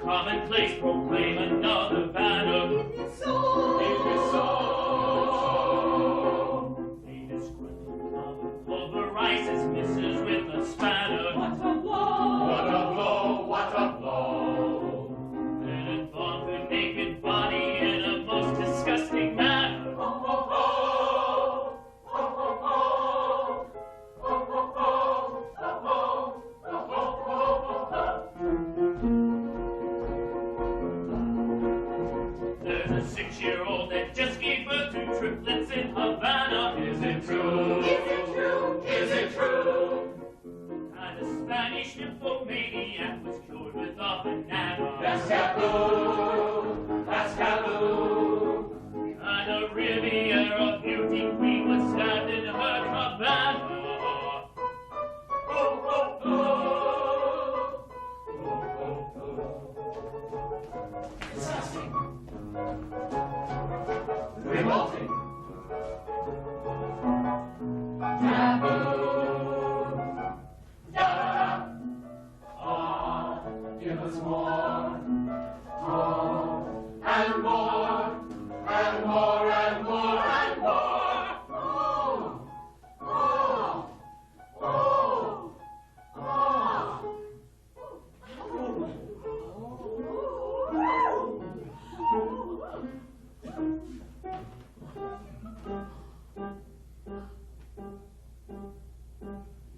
Commonplace proclaim another banner in his soul. a 6-year-old that just gave birth to triplets in Havana. Is it true? Is it true? Is it true? And a Spanish nymphomaniac was cured with a banana. That's taboo. That's taboo. And a Riviera beauty queen was stabbed in her cabana. Oh, oh, oh. Disgusting. Revolting. Taboo. Da-da-da. Ah, give us more. More and more and more and more and more. Oh, oh, oh, oh.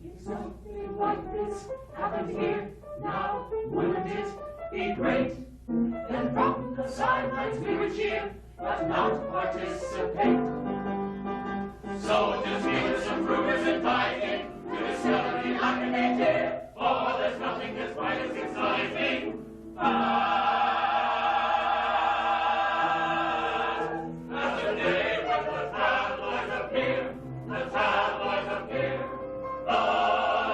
If something like this happened here, now wouldn't it be great? Then from the sidelines we would cheer, but not participate. So just give us some rumors and fighting to discover the acclimated. Oh, there's nothing that's quite as exciting as the day when the tabloids appear. The tabloids appear. The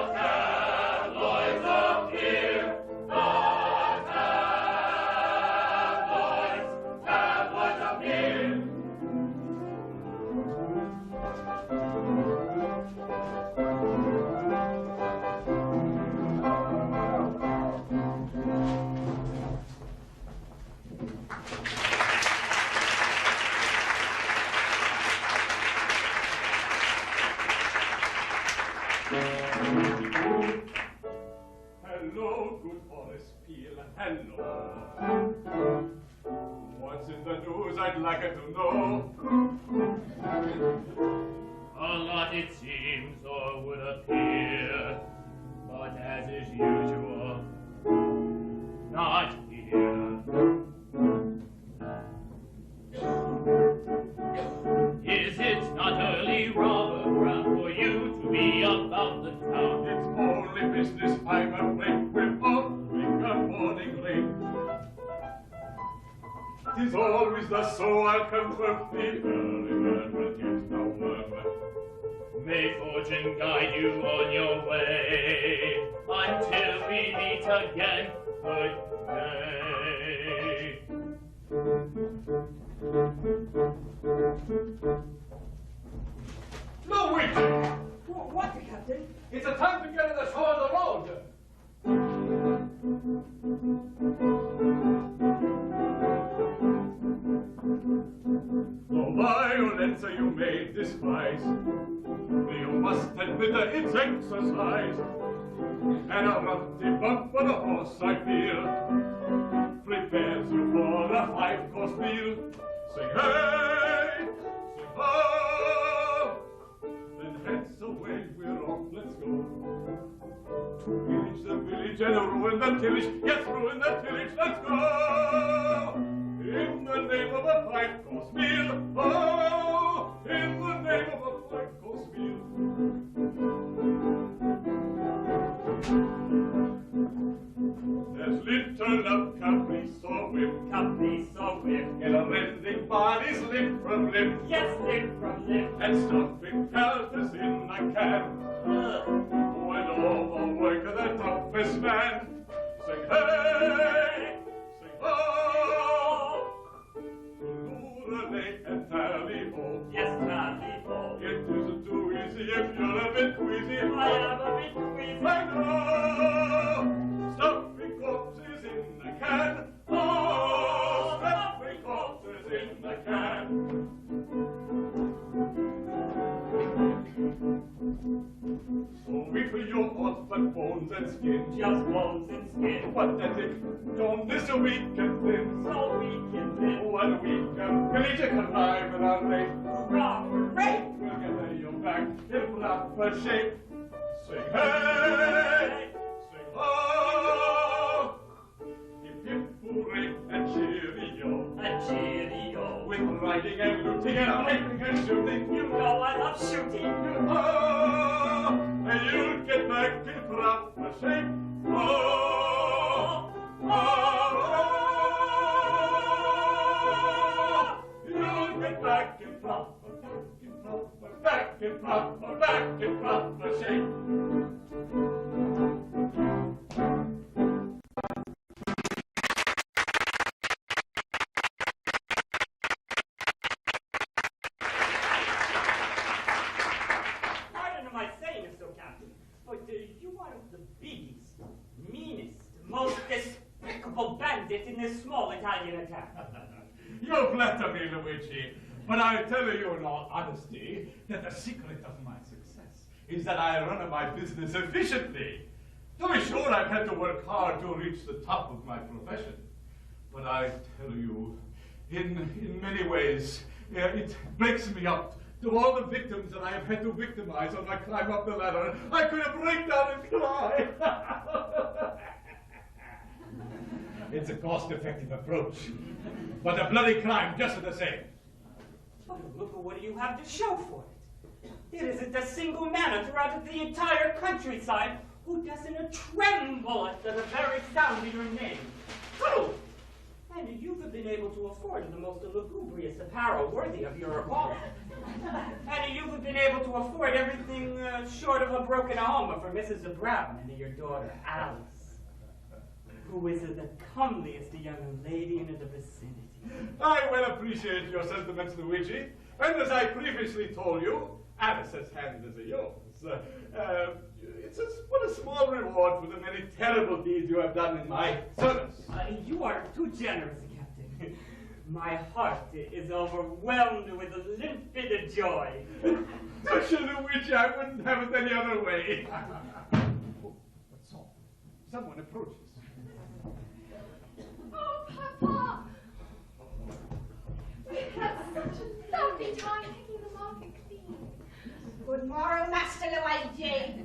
tabloids appear. Tabloids appear. Hello, good Horace Peel, hello. What's in the news I'd like her to know? A lot it seems or would appear, but as is usual, not here. Is it not early, Robert Brown, for you to be about the town? It's only business, I'm afraid, we're offering a morning rain. 'Tis always thus, so I'll confirm the early bird will get the worm. May fortune guide you on your way until we meet again. Good day. No, wait! What, Captain? It's a time to get in the show on the road! The violence you may despise, you must admit that it's exercise. And a rusty bump for the horse, I feel, prepares you for a 5-course meal. Sing hey, sing ho, then heads away, we're off, let's go. To pillage the village and ruin the tillage, yes, ruin the tillage, let's go! In the name of a 5-course meal, oh, in the name of a 5-course meal. There's little of caprice or whim, in a rending bodies limb from limb, Yes, limb from limb. and stuffing pelters in a can. When overwork the toughest man, sing hey, sing ho, lurelay and tally-ho. Yes, tally-ho. It isn't too easy if you're a bit queasy. I am a bit queasy. I know, stuffing corpses in a can. Oh, stuffing corpses in a can. So we for your odds but bones and skin. Just bones and skin. Pathetic, don't miss a week and thin. So weak and thin. 1 week and pillage a connive at our rate. Hurrah, hooray! We'll get your back in proper shape. Sing hey, sing ho, hip hip hooray and cheerio. And cheerio. with riding and looting and hunting and shooting. You know I love shooting. And you'll get back in proper shape. You'll get back in proper shape. Most despicable bandit in this small Italian town. You flatter me, Luigi, but I tell you in all honesty that the secret of my success is that I run my business efficiently. To be sure, I've had to work hard to reach the top of my profession, but I tell you, in many ways, it breaks me up. To all the victims that I have had to victimize on my climb up the ladder, I could have break down and cry. It's a cost-effective approach, but a bloody crime just the same. But look at what you have to show for it. There isn't a single man throughout the entire countryside who doesn't tremble at the very sound of your name. Troupe! And you've been able to afford the most lugubrious apparel worthy of your calling. And you've been able to afford everything short of a broken home for Mrs. Brown and your daughter Alice, who is the comeliest young lady in the vicinity. I well appreciate your sentiments, Luigi. And as I previously told you, Alice's hand is yours. It's but a small reward for the many terrible deeds you have done in my service. You are too generous, Captain. My heart is overwhelmed with limpid joy. Tush, Luigi, I wouldn't have it any other way. What's all? Someone approaches. Oh, Papa! We had such a lovely time picking the market clean. Good morrow, Master Luigi.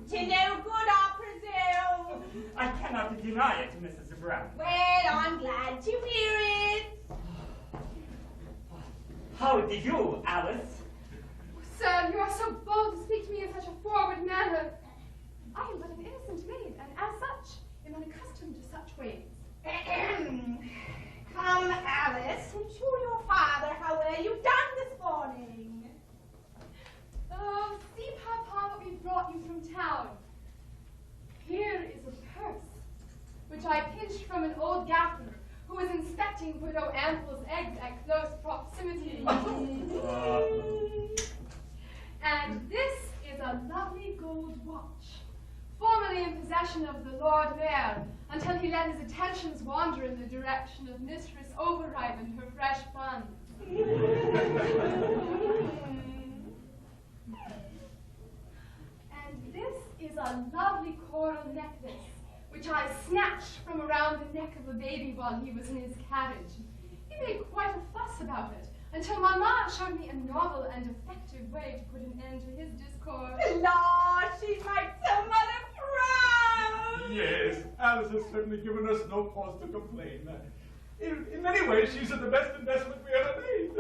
To no good, I presume. I cannot deny it, Mrs. Brown. Well, I'm glad to hear it. How do you, Alice? Sir, you are so bold to speak to me in such a forward manner. I am but an innocent maid, and as such, am unaccustomed to such ways. Come, Alice, and show your father how well you've done this morning. Oh, see, Papa, what we brought you from town. Here is a purse, which I pinched from an old gaffer who was inspecting Widow Ample's eggs at close proximity. And this is a lovely gold watch, formerly in possession of the Lord Mayor, until he let his attentions wander in the direction of Mistress Overripe and her fresh buns. And this is a lovely coral necklace, which I snatched from around the neck of a baby while he was in his carriage. He made quite a fuss about it, until Mamma showed me a novel and effective way to put an end to his discord. Lord, she makes her mother proud. Yes, Alice has certainly given us no cause to complain. In many ways, she's the best investment we ever made.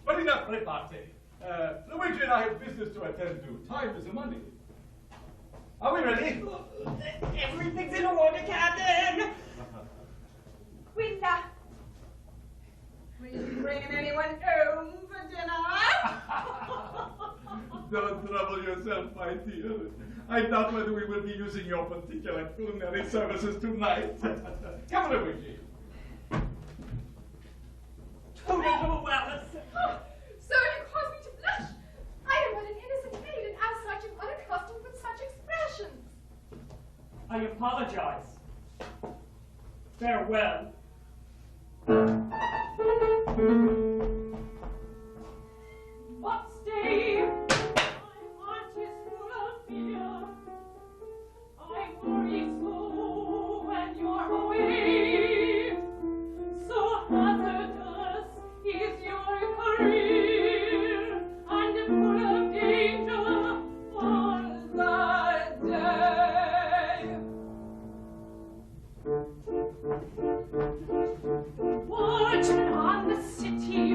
But enough repartee. Luigi and I have business to attend to. Time is money. Are we ready? Everything's in order, Captain. Quinta, were you bringing anyone home for dinner? Don't trouble yourself, my dear. I doubt whether we will be using your particular culinary services tonight. Come, Luigi. Oh, Alice. Sir, you cause me to blush. I am but an innocent maid, and as such am unaccustomed with such expressions. I apologize. Farewell. But stay, my heart is full of fear. I worry so when you're away. So hazardous is your career, and full of danger on the day. Watchmen on the city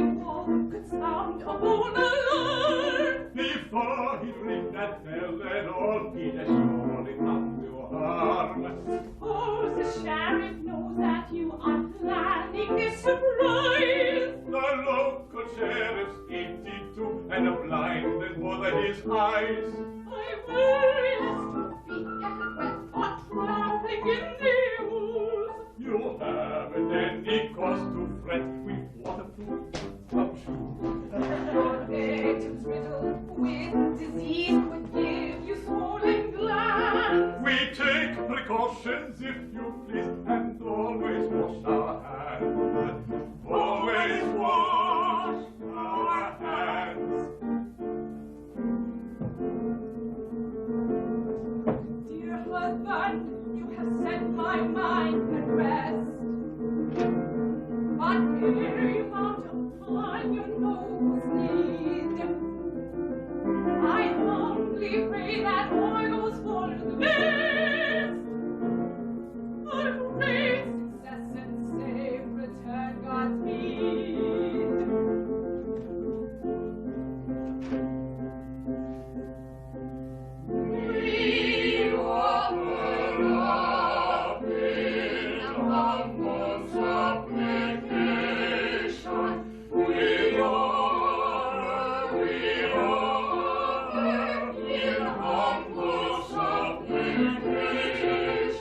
ring that bell and all it is surely come to harm. Suppose the sheriff knows that you are planning this surprise. The local sheriff's 82 and blinded both his eyes. I worry lest you be get wet or traveling in news. You haven't any cause to fret with waterproof gumshoe. Your victim's riddled with disease would give you swollen glands. We take precautions if you please, and always wash our hands. Always wash our hands. Dear husband, you have set my mind at rest. But here you found upon your nose need. I humbly pray that all goes for the best. I pray success and safe return Godspeed. We offer up in humble supplication. We offer in humble supplication.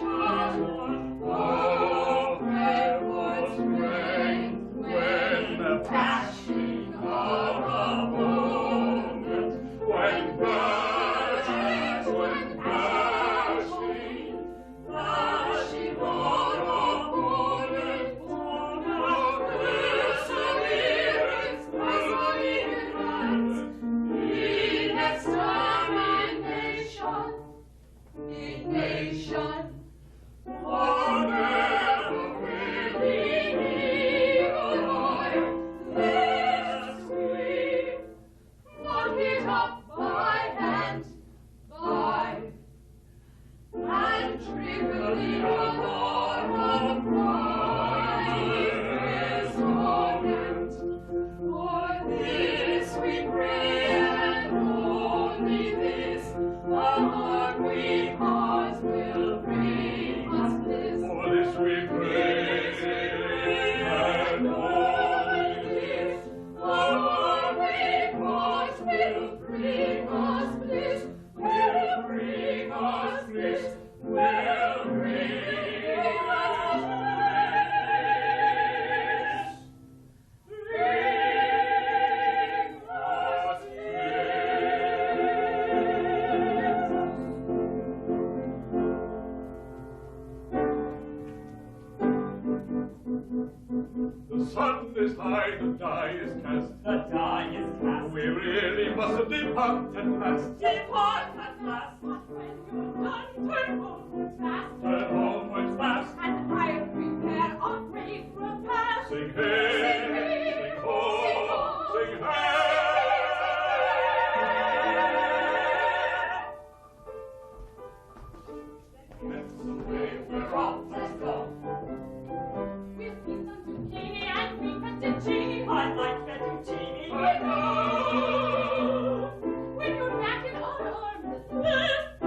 Oh, what strength when the passion of a moment, when passion on a moment, on perseverance, in extermination, in nation, forever will be alive, lest we lock it up by hand, and trickle the honor of Christ's moment. For this we pray, and only this, our great cause will bring us bliss. For this we pray, and only this, our great cause will bring us bliss, will bring us bliss, will bring us bliss. the sun is high, the die is cast. The die is cast. We really must depart at last. Depart at last, but when you're done, turn homeward fast. Turn homewards fast. And I'll prepare a great repast. Sing hey, sing ho, sing hey. That's the way we're off, let's go. We'll feast on zucchini and green fettuccine. I like fettuccine. I know. When you're back in our arms, let's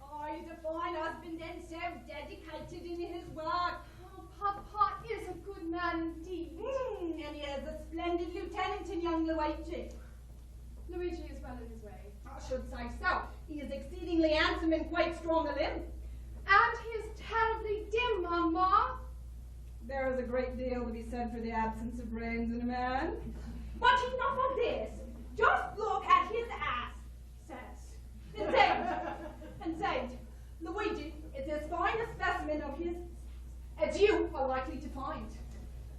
I define husband and so dedicated in his work. Oh, Papa is a good man indeed. And he is a splendid lieutenant in young Luigi. Luigi is well in his way. I should say so. He is exceedingly handsome and quite strong of limb. And he is terribly dim, Mamma. There is a great deal to be said for the absence of brains in a man. But enough of this. Just look at his ass, says. And Saint, Luigi is as fine a specimen of his as you are likely to find.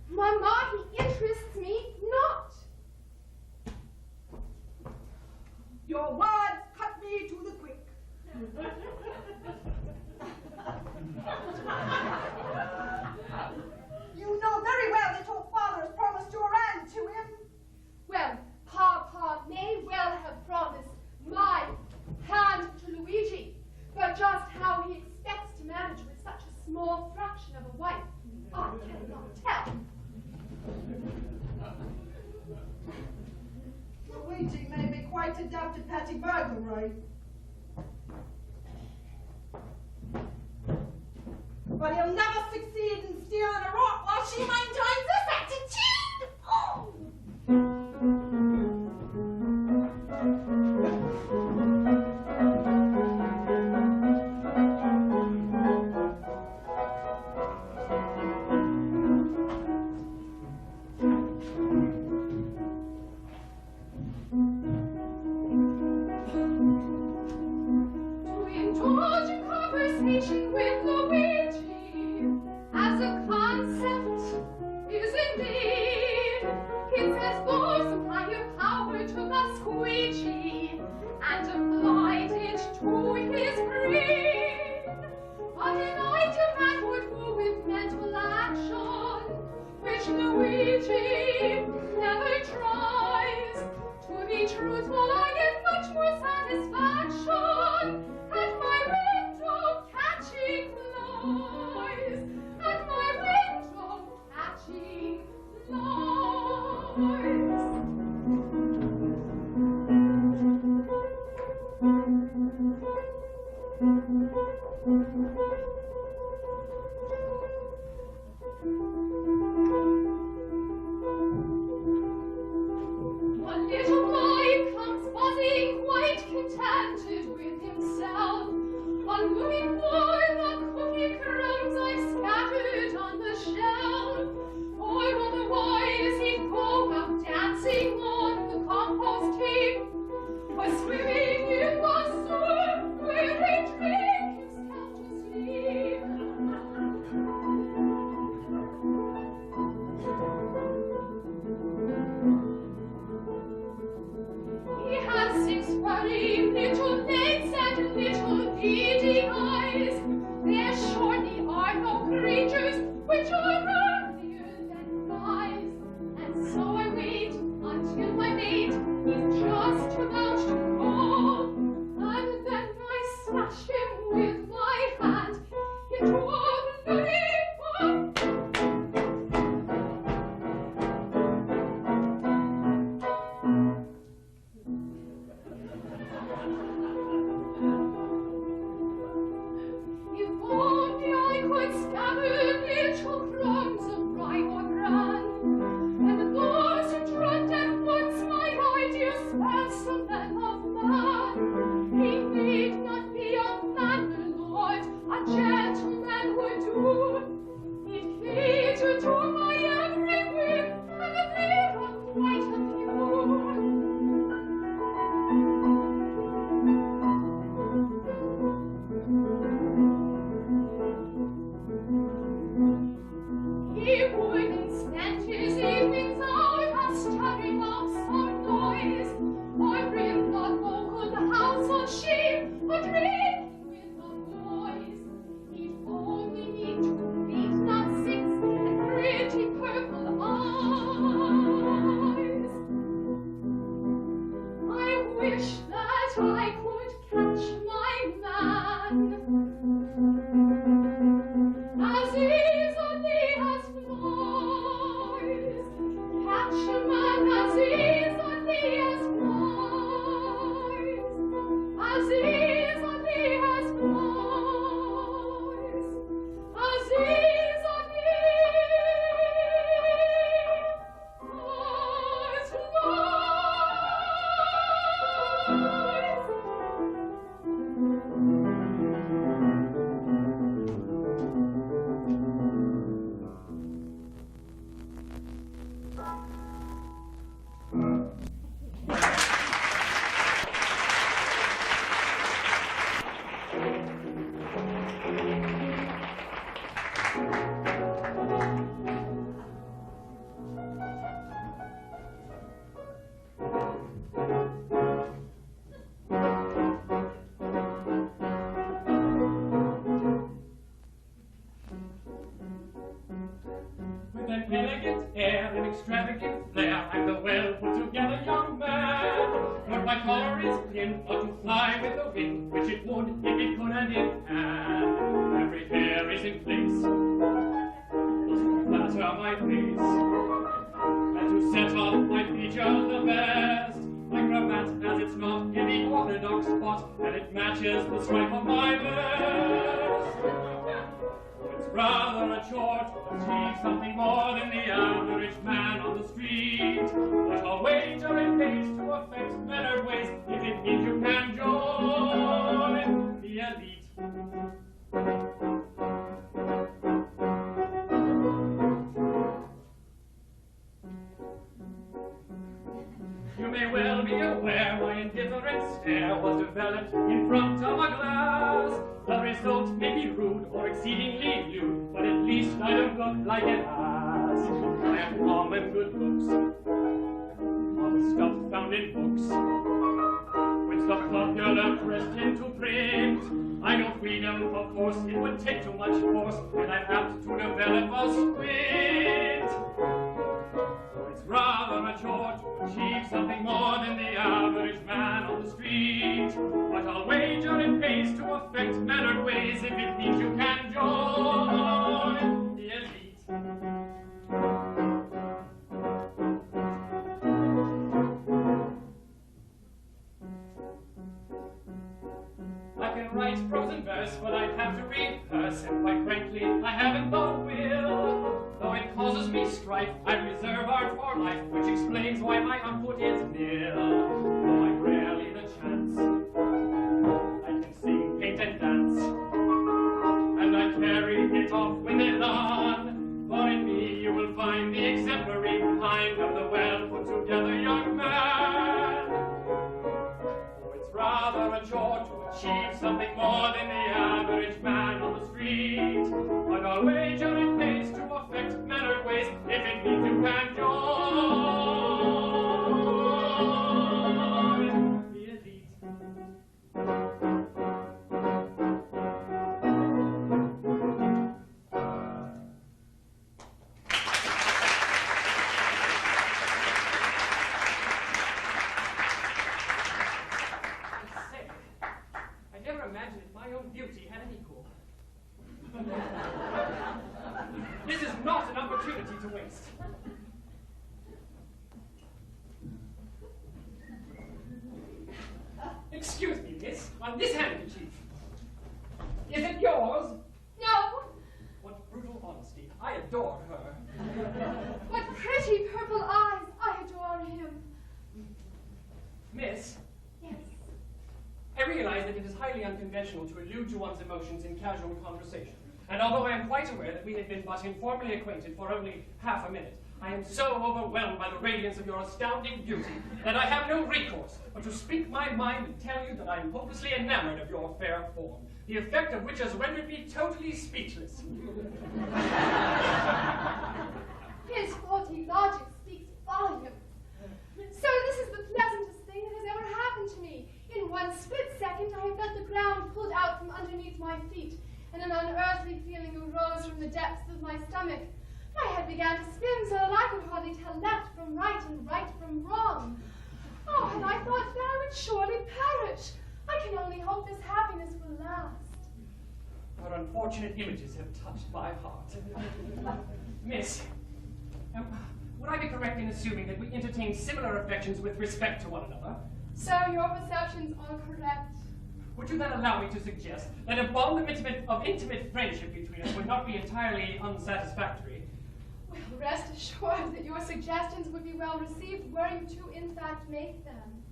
Mamma, he interests me not way. But he'll never succeed in stealing a rock while she maintains this attitude. Oh. With Luigi as a concept is indeed, it's as though supply your power to the squeegee and applied it to his brain. But an item that would go with mental action, which Luigi never tries. To be truthful, I get much more satisfaction at my window catching flies, at my window catching flies. One little boy comes buzzing, quite contented with himself, on looking for the cookie crumbs I've scattered on the shelf. Or otherwise he'd go out dancing on the compost heap, or swimming in the soup where he'd drink himself to sleep. He has 6 furry little legs and little beady eyes. There surely are no creatures which are earthlier than flies. And so I wait until my mate is just about to go, and then I smash him with my hand into a bloody ball. If only I could scatter little crumbs of rye or bran, and those who trod at once my ideal specimen of man. He need not be a man, my lord, a gentleman would do. He'd cater to my every whim, and there are quite a few. He wouldn't spend his evenings out stirring up some noise, or in the local household sheep, or drinking with the boys. He'd only need 2 feet, not 6, and pretty purple eyes. I wish that I could catch my man as easily as flies. Catch a man as easily as flies. As easily as flies. As easily as flies. With an elegant air and extravagant flair, I'm the well-put-together young man. But my collar is pinned, ought to fly with the wind, which it would if it could and it can. Every hair is in place, to flatter my face, and to set off my features the best. My acrobat as it's not in the orthodox spot, and it matches the stripe of my vest. It's rather a chore to achieve something more than the average man on the street, but I'll wager it pays to affect better ways if it means you can join the elite. You may well be aware my indifferent stare was developed in front of a glass. The result may be rude or exceedingly lewd, but at least I don't look like an ass. I have common good looks, all the stuff found in books, which the popular pressed into print. I know freedom, of course, it would take too much force, and I'm apt to develop a squint. So it's rather a chore to achieve something more than the average man on the street, but I'll wager it pays to affect mannered ways if it means you can join the elite. I can write prose and verse, but I'd have to rehearse, and quite frankly, I haven't the will. Though it causes me strife, I reserve art for life, which explains why my output is nil. Though I've rarely the chance, I can sing, paint, and dance, and I carry it off with elan. For in me you will find the exemplary kind of the well-put-together young man. Oh, it's rather a chore to achieve something more than the average man on the street, but I'll wager it pays to affect mannered ways if it means you can join the elite. I never imagined that my own beauty had an equal. This is not an opportunity to waste. Excuse me, miss, on this handkerchief. Is it yours? No. What brutal honesty. I adore her. What pretty purple eyes. I adore him. Miss, Yes. I realize that it is highly unconventional to allude to one's emotions in casual conversation. And although I am quite aware that we had been but informally acquainted for only half a minute, I am so overwhelmed by the radiance of your astounding beauty that I have no recourse but to speak my mind and tell you that I am hopelessly enamored of your fair form, the effect of which has rendered me totally speechless. His faulty logic speaks volumes. So this is the pleasantest thing that has ever happened to me. In one split second, I felt the ground pulled out from underneath my feet, and an unearthly feeling arose from the depths of my stomach. My head began to spin so that I could hardly tell left from right and right from wrong. Oh, and I thought that I would surely perish. I can only hope this happiness will last. Our unfortunate images have touched my heart. Miss, would I be correct in assuming that we entertain similar affections with respect to one another? So your perceptions are correct. Would you then allow me to suggest that a bond of intimate friendship between us would not be entirely unsatisfactory? Well, rest assured that your suggestions would be well received were you to, in fact, make them.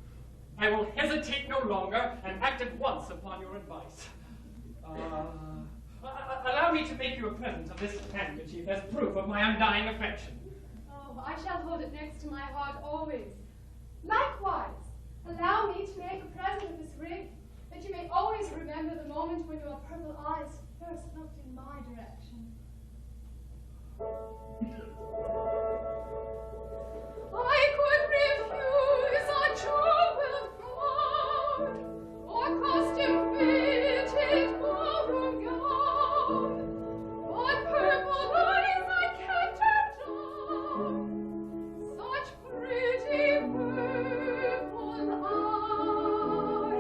I will hesitate no longer and act at once upon your advice. Allow me to make you a present of this handkerchief as proof of my undying affection. Oh, I shall hold it next to my heart always. Likewise, allow me to make a present of this ring, that you may always remember the moment when your purple eyes first looked in my direction. I could refuse a jewel crown, or costume-fitted ballroom gown, but purple eyes I can't turn down, such pretty purple eyes.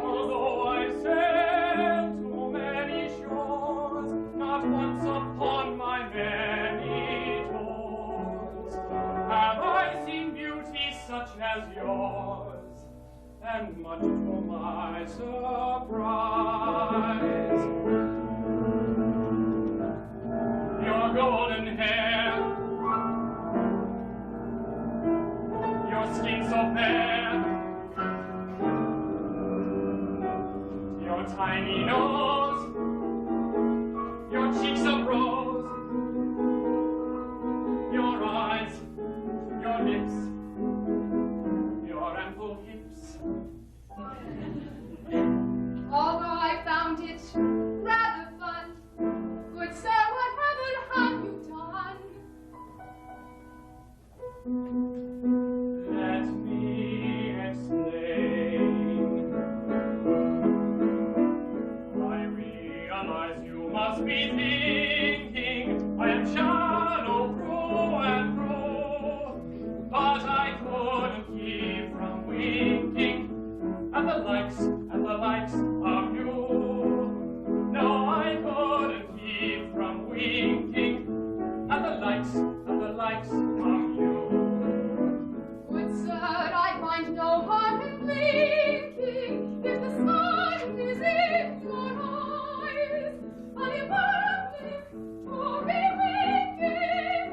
Although I sailed to many shores, not once upon my many tours have I seen beauty such as yours. and much to my surprise, your golden hair, your skin so fair, your tiny nose, your cheeks of rose, your eyes, your lips, your ample hips. Although I found it rather fun, good sir, whatever have you done? Let me explain. I realize you must be thinking I am shallow, through and through, but I couldn't keep from winking at the likes of you. No, I couldn't keep from winking at the likes of you. Good sir, I find no harm in blinking if the sun is in your eyes. But if I blink to be winking,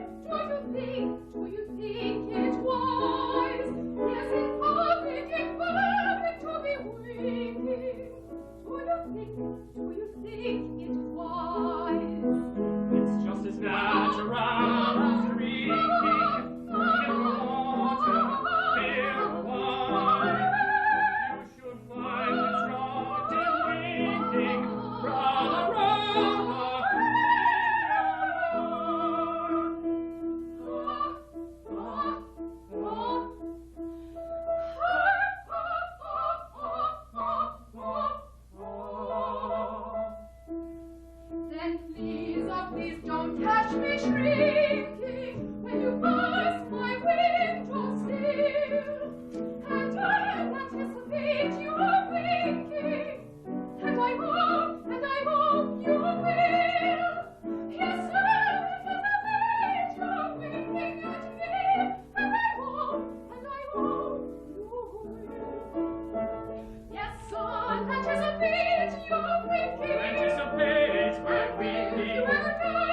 do you think it wise? Yes, in public to be winking. Do you think it wise? It's just as natural as drinking in water, beer or wine. You should find instructive winking rather in Then please, oh please don't catch me shrinking when you pass my window sill. And I anticipate your winking, and I hope you will. Yes, sir, anticipate your winking at me, and I hope you will. Yes, son, anticipate your winking. Anticipate my winking.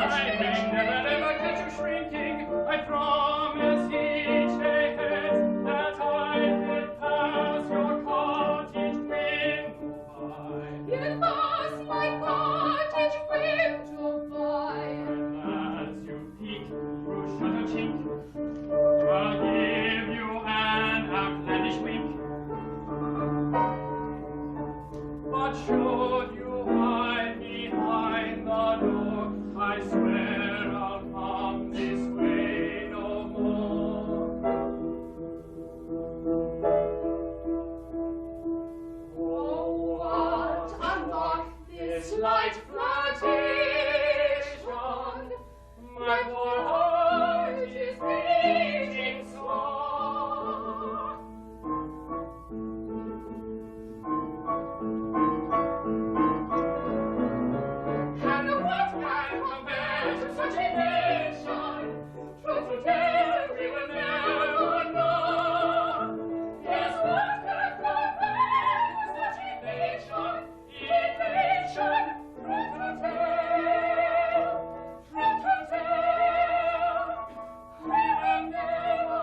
I may never catch you shrinking. I promise each day hence that I will pass your cottage window by. You'll pass my cottage window by. And as you peek through shutter chink, I'll give you an outlandish wink. But should you hide behind the door, I swear I'll come this way no more. Oh, what unlock this light flirtation? My poor heart is beating sore. And what can compare to such elation? Truth to tell, we will never know. Yes, what can compare to such elation? Elation, truth to tell, we will never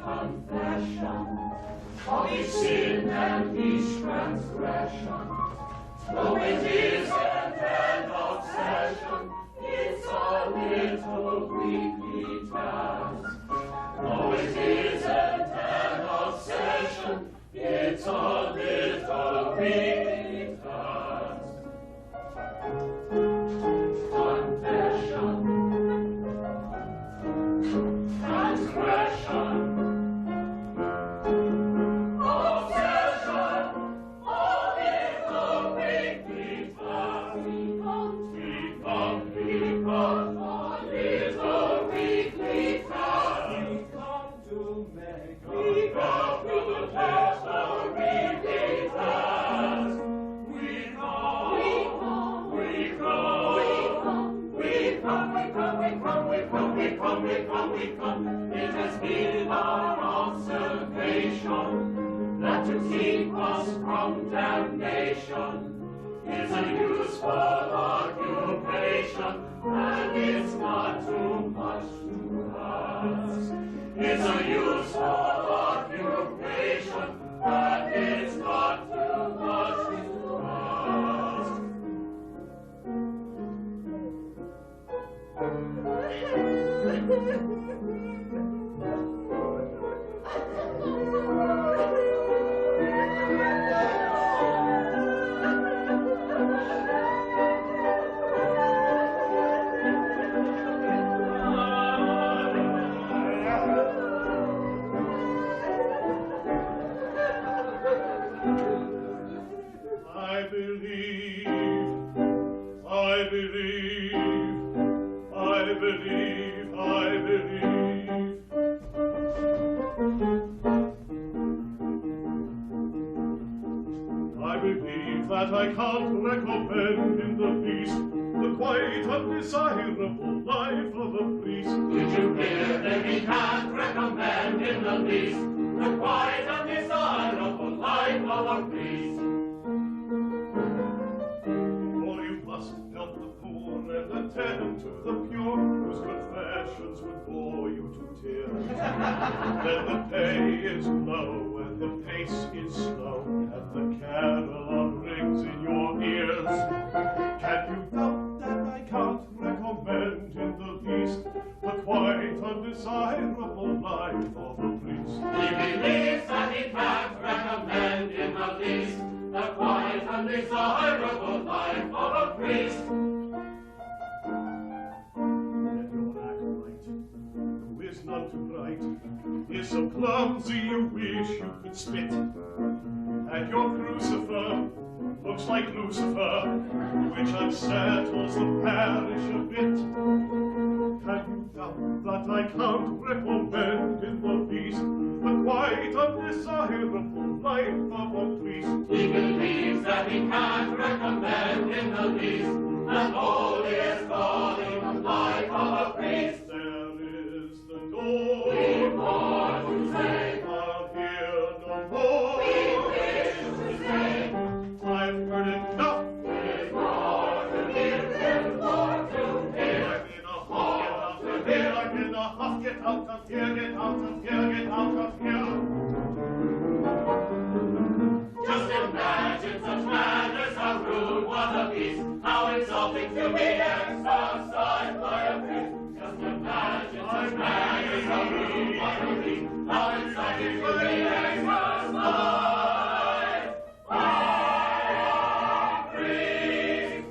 confession of each sin and each transgression. Though it isn't an obsession, it's a little weekly task. Though it isn't an obsession, it's a little weekly task. Confession, transgression, obsession, a little weekly task. We come, a little weekly task. We come to make a little weekly task. We come. It has been our observation that to keep us from damnation is a useful occupation, and it's not too much to ask. It's a useful occupation, and it's not too much to ask. That I can't recommend in the least the quite undesirable life of a priest. Did you hear that he can't recommend in the least the quite undesirable life of a priest? For you must help the poor and attend to the pure, whose confessions would bore you to tears. Then the pay is low and the pace is slow, and the carillon rings in your ears. Can you doubt that I can't recommend in the least the quite undesirable life of a priest? He believes that he can't recommend in the least the quite undesirable life of a priest. Let your acolyte, who is none too bright, is so clumsy you wish you could spit. And your crucifer looks like Lucifer, which unsettles the parish a bit. Can you doubt that I can't recommend in the least the quite undesirable life of a priest? He believes that he can't recommend in the least the holiest calling life of a priest. There is the door. We've more to say. I'll hear no more. We wish to say. I've heard enough. There's more to give. There's more to hear. I'm in a huff, get out of here, get out of here, get out of here. Just imagine such manners, how rude, what a beast, how insulting to be exercised by a priest. Just imagine such manners, how rude, what a beast, how insulting to be exercised by a priest.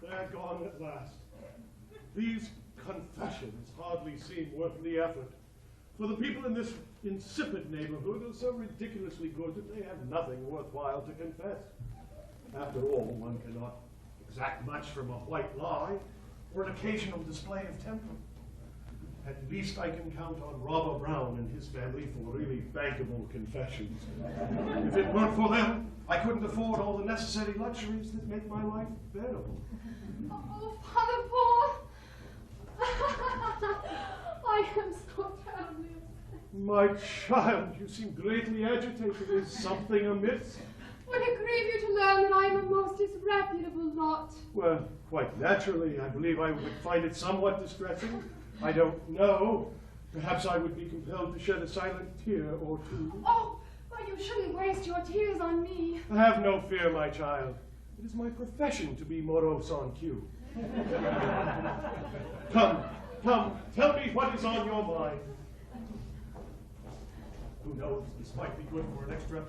They're gone at last. These confessions hardly seem worth the effort, for the people in this insipid neighborhood are so ridiculously good that they have nothing worthwhile to confess. After all, one cannot exact much from a white lie or an occasional display of temper. At least I can count on Robber Brown and his family for really bankable confessions. If it weren't for them, I couldn't afford all the necessary luxuries that make my life bearable. Oh, Father Paul! I am so terribly upset. My child, you seem greatly agitated. Is something amiss? Would it grieve you to learn that I am a most disreputable lot? Well, quite naturally, I believe I would find it somewhat distressing. I don't know. Perhaps I would be compelled to shed a silent tear or two. Oh, but you shouldn't waste your tears on me. Have no fear, my child. It is my profession to be morose on cue. Come, tell me what is on your mind. Who knows, this might be good for an extra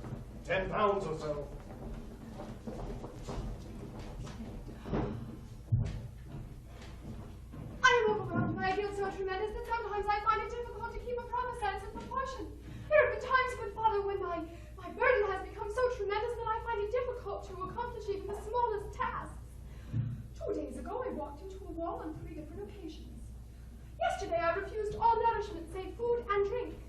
10 pounds or so. I am overwhelmed by a guilt so tremendous that sometimes I find it difficult to keep a proper sense of proportion. There have been times, good Father, when my burden has become so tremendous that I find it difficult to accomplish even the smallest tasks. 2 days ago, I walked into a wall on 3 different occasions. Yesterday, I refused all nourishment save food and drink.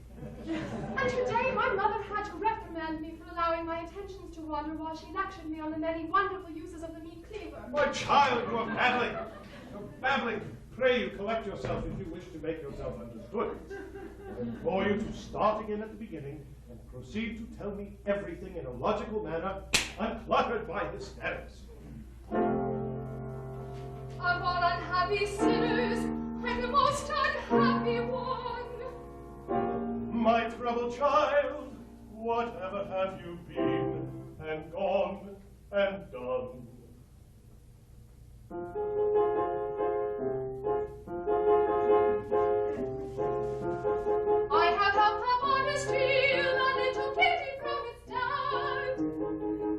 And today, my mother had to reprimand me for allowing my attentions to wander while she lectured me on the many wonderful uses of the meat cleaver. My child, you are babbling. You're babbling. Pray you collect yourself if you wish to make yourself understood. I implore you to start again at the beginning and proceed to tell me everything in a logical manner, uncluttered by hysterics. Of all unhappy sinners, I'm the most unhappy one. My troubled child, whatever have you been and gone and done? I have helped Papa to steal a little kitty from its dad.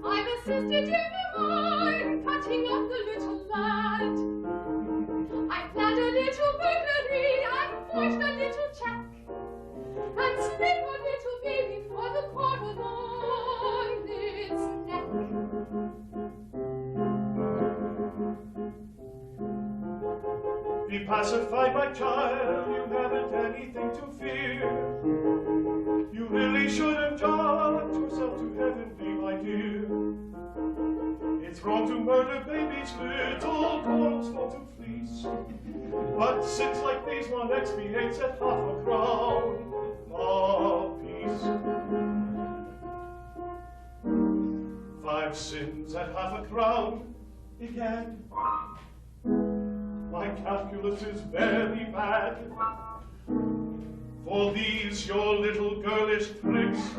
I've assisted in the mine, cutting up the little lad. I planned a little burglary and forged a little check, and split a little baby for the coral on its neck. Be pacified, my child, you haven't anything to fear. You really shouldn't judge yourself to heavenly, my dear. It's wrong to murder babies, little corals for to fleece. But sins like these one expiates at half a crown apiece. 5 sins at half a crown, egad. My calculus is very bad. For these your little girlish tricks,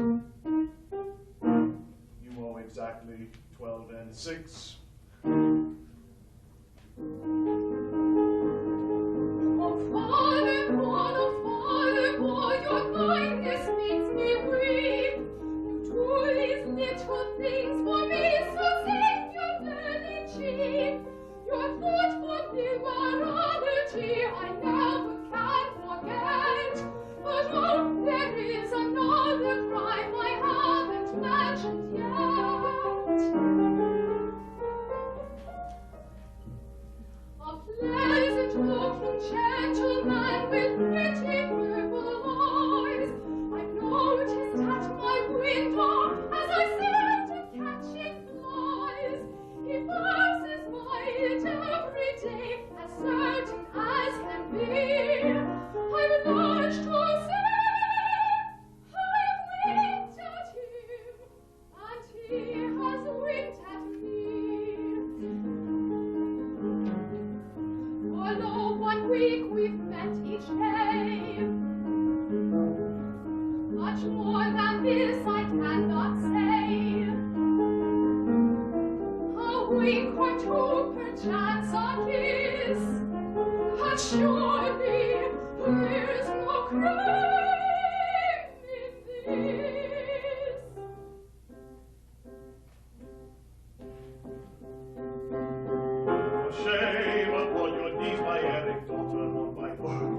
you owe exactly 12 and 6. Oh, Father, your kindness makes me weep. You do these little things for me so singularly cheap. Your thoughtful liberality I never can forget. But oh, there is another crime I haven't mentioned yet. A pleasant-looking gentleman with pretty purple eyes I've noticed at my window as I sit catching flies. He passes by it every day, as certain as can be. I'm obliged to say I winked at him, and he has winked at me. Although 1 week we've met each day, much more than this I cannot say. A wink or 2, perchance a kiss, but surely there's no crime in this. For shame upon your knees, my erring daughter, on my word.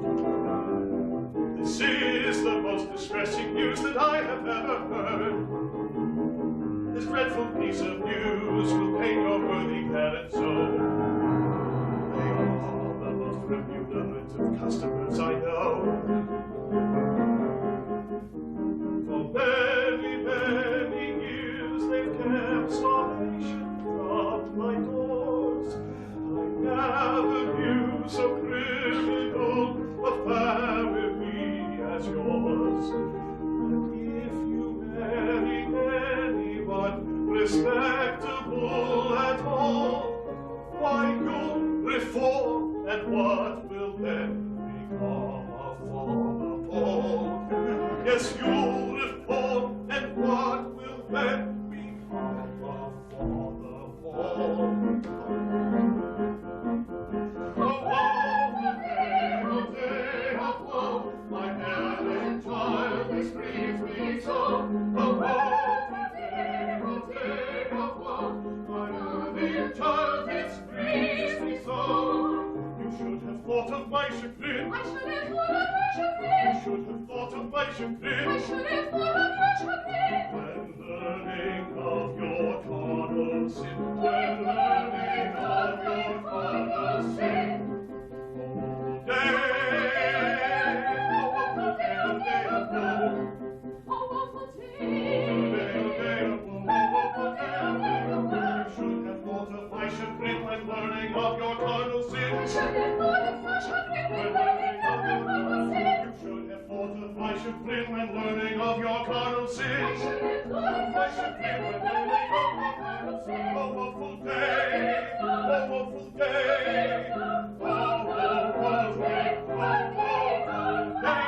This is the most distressing news that I have ever heard. This dreadful piece of news will pain your worthy parents so. They are the most remunerative customers I know. For many, many years they've kept starvation from my doors. I never knew so criminal a family as yours. will then become a father Paul? Yes, you'll live Paul, and what will then become a father Paul? My darling child, this grieves me so. Oh, my darling child, this grieves me so. You should have thought of my chagrin. I should have thought of your chagrin. You should have thought of my chagrin. I should have thought of your chagrin. When learning of your carnal sin. When learning of your carnal sin. Oh, day. When learning of your carnal sin. I should have thought of my chagrin when learning of your carnal sin. You should have thought of my chagrin when learning of your carnal sin. I should have thought of my chagrin when learning of your carnal sin. Oh, woeful day! Oh, woeful day! Oh, woeful day! Oh, woeful day!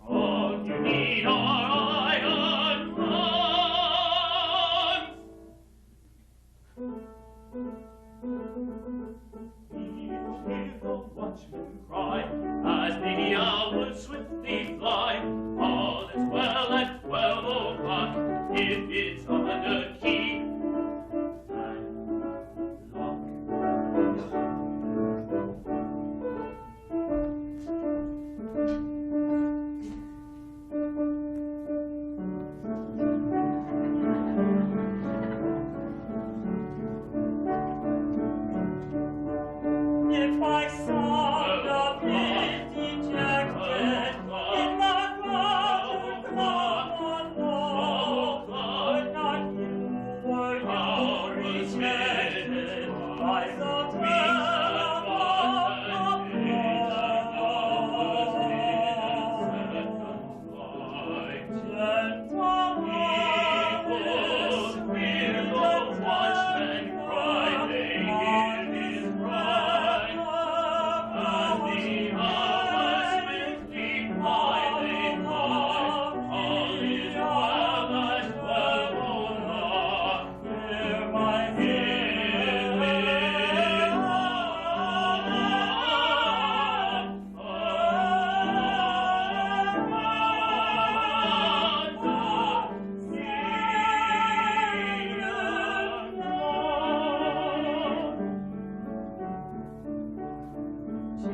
All you need watchmen cry, as the hours swiftly fly. All is well at 12 o'clock, if it's on the key. And lock. If I saw the bit dejected in the closet come along, would not you or you respected by the bell of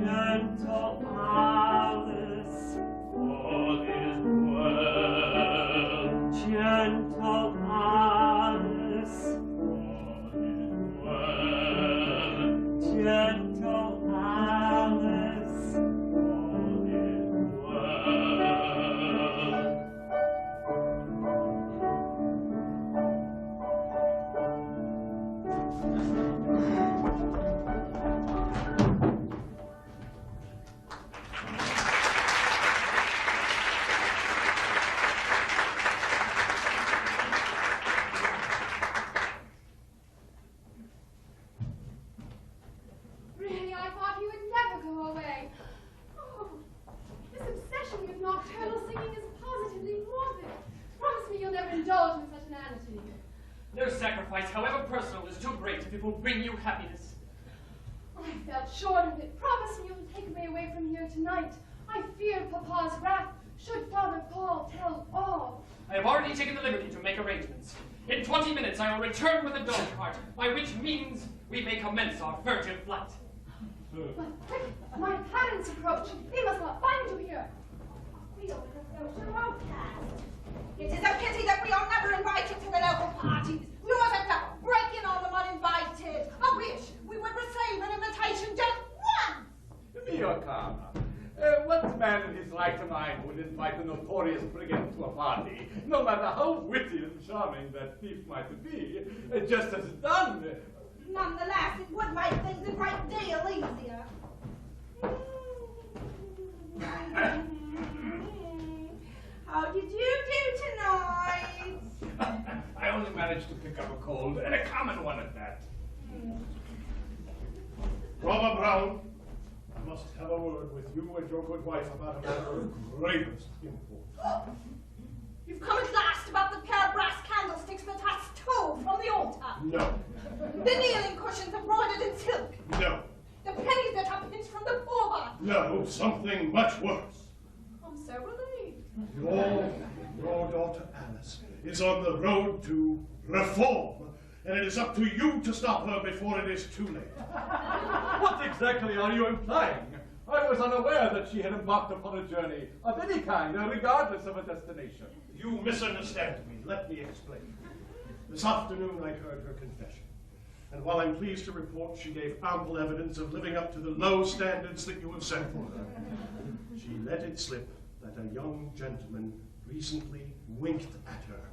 Gentle Alice, all is well. Gentle Alice, all is well. Gentle Alice, all is well. Really, I thought he would never go away. Oh, this obsession with nocturnal singing is positively morbid. Promise me you'll never indulge in such inanity. No sacrifice, however personal, is too great if it will bring you happiness. I felt sure of it. Promise me you'll take me away from here tonight. I fear Papa's wrath should Father Paul tell all. I have already taken the liberty to make arrangements. In 20 minutes I will return with a dog cart, by which means we may commence our furtive flight. But quick, my parents approach. They must not find you here. We are the social outcast. It is a pity that we are never invited to the local parties. We must have to break in on them uninvited. I wish we would receive an invitation just once. Mio cara, what man in his right mind would invite a notorious brigand to a party, no matter how witty and charming that thief might be, just as done? Nonetheless, it would make things a great deal easier. How did you do tonight? I only managed to pick up a cold, and a common one at that. Brother Brown, I must have a word with you and your good wife about a matter of gravest import. You've come at last about the pair of brass candlesticks that I stole from the altar. No. The kneeling cushions embroidered in silk. No. The pennies that are pinched from the poor bar. No, something much worse. I'm so relieved. Your daughter Alice is on the road to reform, and it is up to you to stop her before it is too late. What exactly are you implying? I was unaware that she had embarked upon a journey of any kind, regardless of a destination. You misunderstand me. Let me explain. This afternoon I heard her confession, and while I'm pleased to report she gave ample evidence of living up to the low standards that you have set for her, she let it slip that a young gentleman recently winked at her.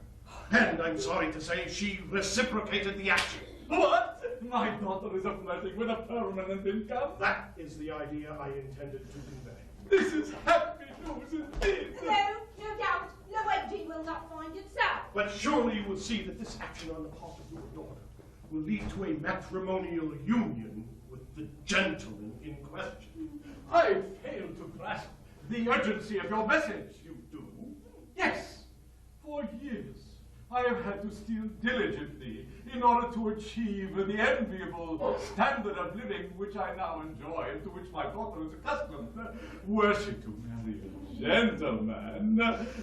And I'm sorry to say she reciprocated the action. What? My daughter is flirting with a permanent income? That is the idea I intended to convey. This is happy news indeed. No doubt, Luigi will not find it so. But surely you will see that this action on the part of your daughter will lead to a matrimonial union with the gentleman in question. I fail to grasp the urgency of your message, you do? Yes. For years, I have had to steal diligently in order to achieve the enviable standard of living which I now enjoy and to which my daughter is accustomed, were she to marry a gentleman,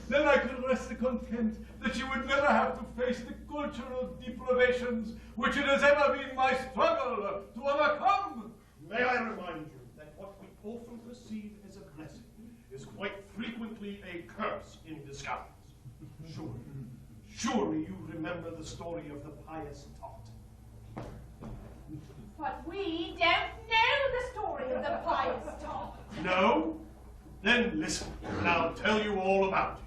then I could rest content that she would never have to face the cultural deprivations which it has ever been my struggle to overcome. May I remind you that what we often perceive as a blessing is quite frequently a curse in disguise. Surely you remember the story of the pious tot. But we don't know the story of the pious tot. No? Then listen, and I'll tell you all about it.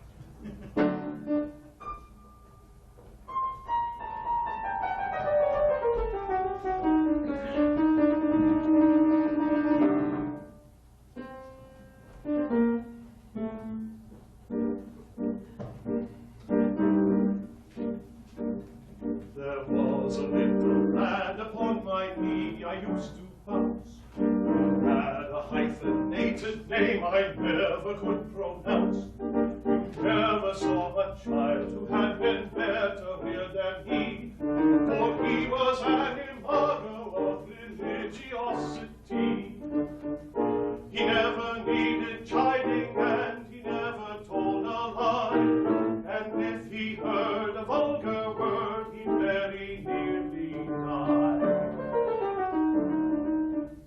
There was a little lad upon my knee I used to bounce, who had a hyphenated name I never could pronounce. You never saw a child who had been better reared than he, for he was an imago of religiosity. He never needed chiding and he never told a lie, and if he heard a vulgar word, he very nearly died.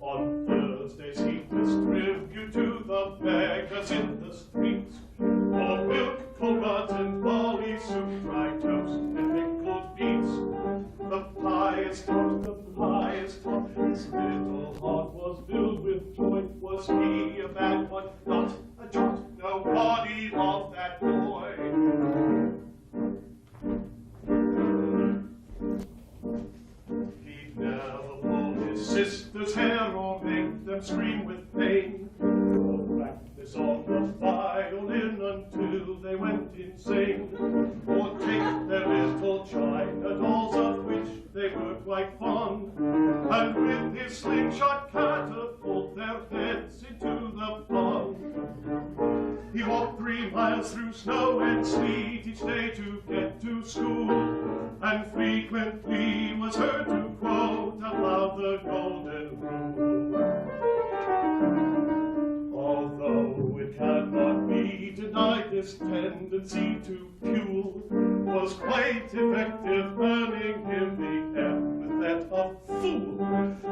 On Thursdays he distributed to the beggars in the streets for milk, coconut, and barley soup, dry toast, and pickled beets. The pious tot, his little heart was filled with joy. Was he a bad one? Not a jot. Nobody loved that boy. He never pulled his sister's hair or made them scream with pain, or practice on the violin until they went insane, or take their little china dolls, of which they were quite fond, and with his slingshot catapult their heads into the pond. He walked 3 miles through snow and sleet each day to get to school, and frequently was heard to quote aloud the golden rule. Although it cannot be denied, this tendency to fuel was quite effective, earning him the epithet of fool.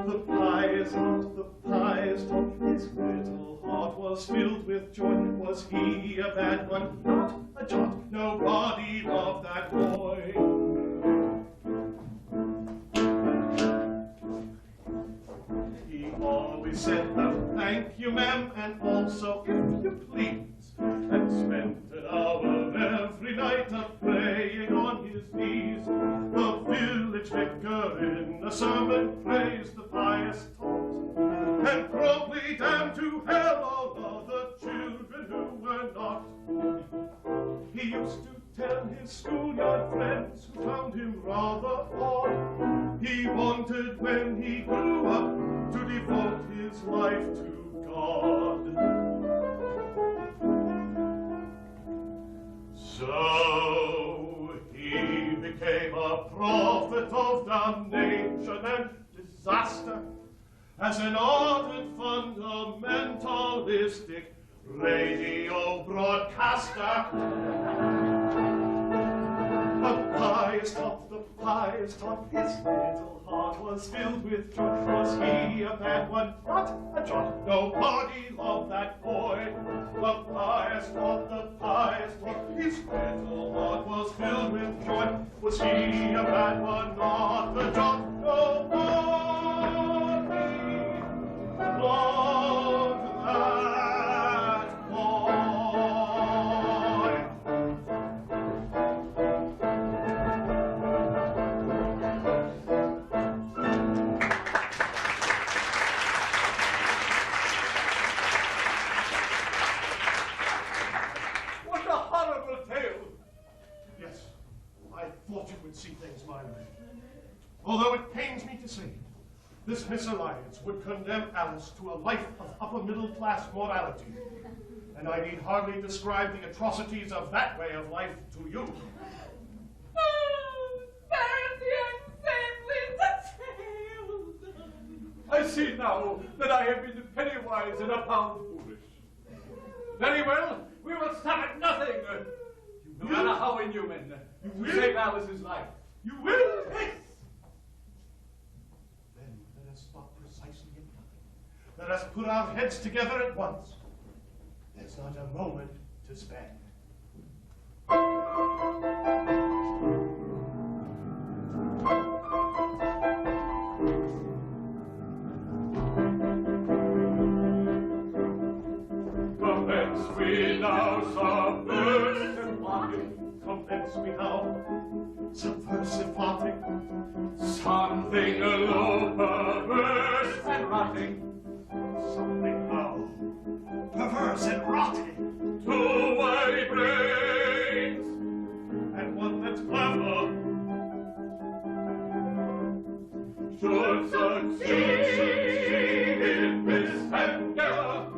The pious tot, his little heart was filled with joy. Was he a bad one? Not a jot. Nobody loved that boy. He always said, thank you, ma'am, and also, if you please, and spent an hour every night a-praying on his knees. The village vicar in a sermon praised the pious tot, and promptly damned to hell all other children who were not. He used to tell his schoolyard friends who found him rather odd, he wanted when he grew up to devote his life to God. So he became a prophet of damnation and disaster, as an ardent fundamentalistic radio broadcaster. The pious tot, his little heart was filled with joy. Was he a bad one? Not a jot. Nobody loved that boy. The pious tot, his little heart was filled with joy. Was he a bad one? Not a jot. Nobody loved that boy. See things my way. Although it pains me to say, this misalliance would condemn Alice to a life of upper middle class morality, and I need hardly describe the atrocities of that way of life to you. Oh, Sarah, the I see now that I have been penny wise and a pound foolish. Very well, we will stop at nothing. No matter how inhuman, to save Alice's life. You will? Yes. Then let us stop precisely at nothing. Let us put our heads together at once. There's not a moment to spare. Commence we now subversive plotting. Commence we now subversive plotting. Something low, perverse and rotting. Something low, perverse and rotting. To my brains. And one that's clever Should succeed in this endeavor.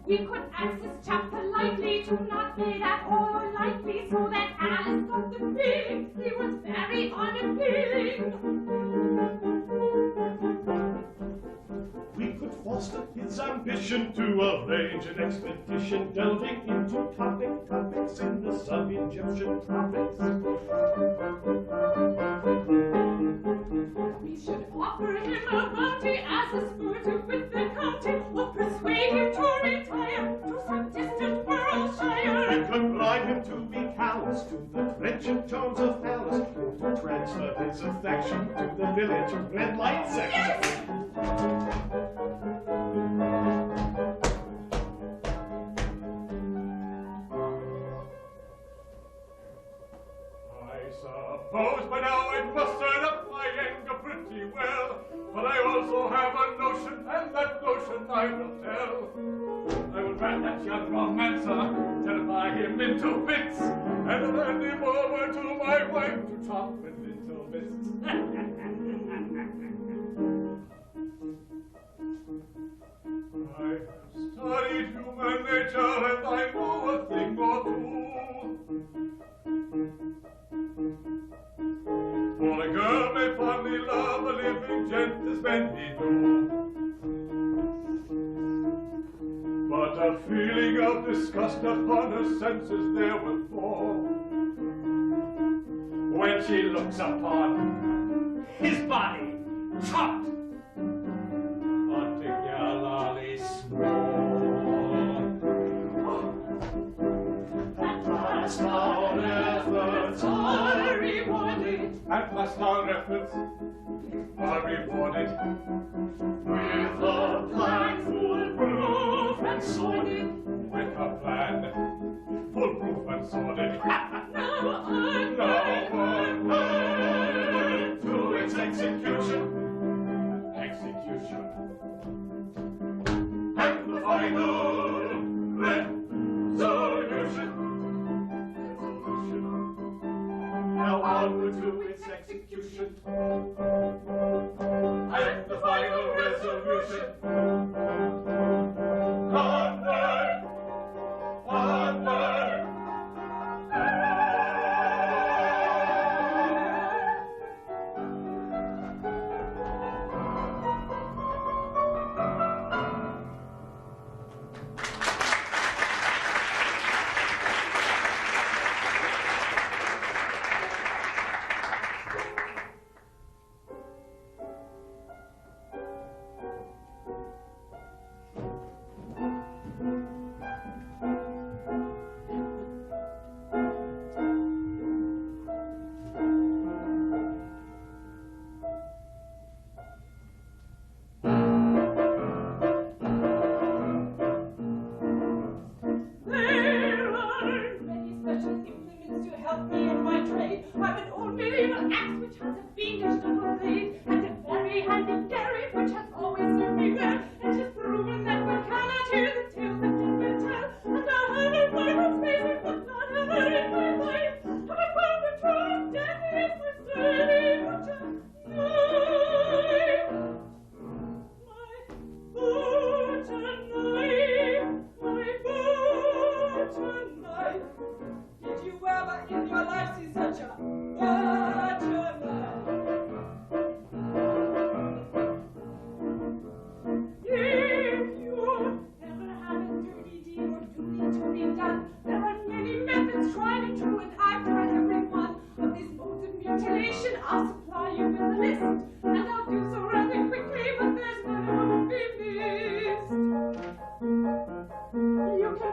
We could ask this chap politely to not be at all unlikely, so that Alice got the feeling he was very unappealing. We could foster his ambition to arrange an expedition delving into topics in the sub-Egyptian tropics. We should offer him a bounty as a sport with the county, or persuade him to retire to some distant world-shire. We could bribe him to be callous to the trenchant charms of Alice, or to transfer his affection to the village of red light section. I suppose by now I've mustered up my anger pretty well, but I also have a notion, and that notion I will tell. I will grant that young romancer, terrify him into bits, and hand him over to my wife to chop in little bits. I have studied human nature, and I know a thing or two. For a girl may fondly love a living gent as many do. But a feeling of disgust upon her senses there will fall when she looks upon his body chopped, particularly small. At last our efforts are rewarded. At last our efforts are rewarded With a plan foolproof and sordid. with a plan foolproof and sordid. Now onward to its execution. Execution. And the final resolution. Now onward to its execution. And the final resolution. Onward.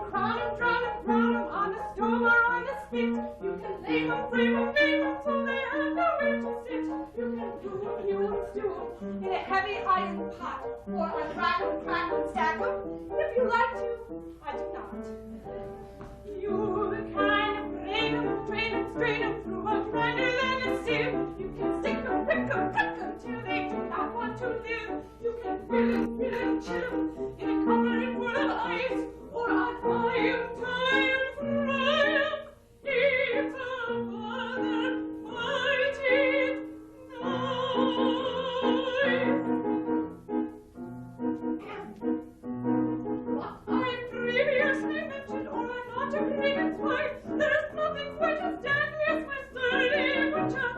crown 'em, drown 'em, drown 'em on a stove or on a spit. You can leave 'em, frame 'em, name 'em till they have nowhere to sit. You can do 'em, hew 'em, stew 'em in a heavy iron pot, or unrack 'em, crack 'em, stack 'em. If you like to, I do not. You can brain 'em, drain 'em, strain 'em through a grinder and a sieve. You can stick 'em, prick 'em, prick 'em till they do not want to live. You can grill 'em, chill 'em in a covering full of ice, or untie 'em, tie 'em, fry 'em. Eat 'em by that mighty knife. What I previously mentioned, or I'm not agreeing, it's why there is nothing quite as deadly as my sturdy butcher